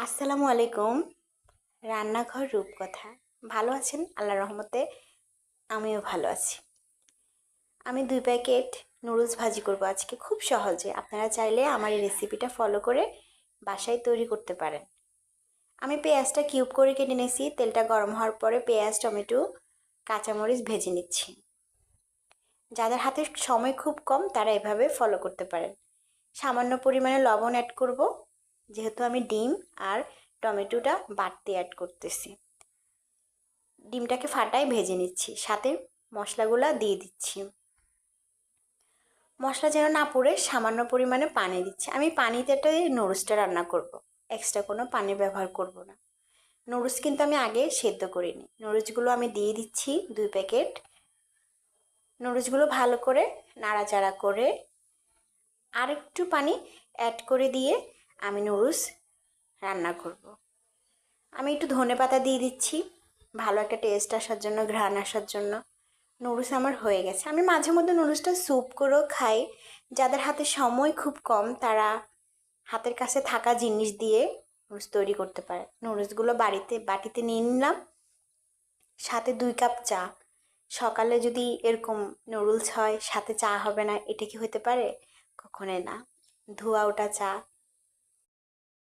আসসালামু আলাইকুম। রান্নাঘর রূপকথা। ভালো আছেন? আল্লাহর রহমতে আমিও ভালো আছি। আমি ২ প্যাকেট নুডলস ভাজি করব আজকে, খুব সহজে। আপনারা চাইলে আমার এই রেসিপিটা ফলো করে বাসায় তৈরি করতে পারেন। আমি পেঁয়াজটা কিউব করে কেটে নিয়েছি। তেলটা গরম হওয়ার পরে পেঁয়াজ, টমেটো, কাঁচামরিচ ভেজে নিচ্ছি। যাদের হাতে সময় খুব কম তারা এভাবে ফলো করতে পারেন। সামান্য পরিমাণে লবণ অ্যাড করব, যেহেতু আমি ডিম আর টমেটোটা বাটতে অ্যাড করতেছি। ডিমটাকে ফাটায় ভেজে নিচ্ছি, সাথে মশলাগুলো দিয়ে দিচ্ছি। মশলা যেন না পুড়ে সামান্য পরিমাণে পানি দিচ্ছি। আমি পানিতেটাই নুডলসটা রান্না করব, এক্সট্রা কোনো পানি ব্যবহার করব না। নুডলস কিন্তু আমি আগে সেদ্ধ করিনি। নুডলসগুলো আমি দিয়ে দিচ্ছি ২ প্যাকেট। নুডলসগুলো ভালো করে নাড়াচাড়া করে আরেকটু পানি অ্যাড করে দিয়ে আমি নুডলস রান্না করব। আমি একটু ধনেপাতা দিয়ে দিচ্ছি, ভালো একটা টেস্ট আসার জন্য, ঘ্রাণ আসার জন্য। নুডলস আমার হয়ে গেছে। আমি মাঝে মধ্যে নুডলসটা স্যুপ করেও খাই। যাদের হাতে সময় খুব কম তারা হাতের কাছে থাকা জিনিস দিয়ে নুডলস তৈরি করতে পারে। নুডলসগুলো বাটিতে নিয়ে নিলাম, সাথে ২ কাপ চা। সকালে যদি এরকম নুডলস হয়, সাথে চা হবে না, এটা কি হতে পারে? কখনোই না। ধোয়া ওঠা চা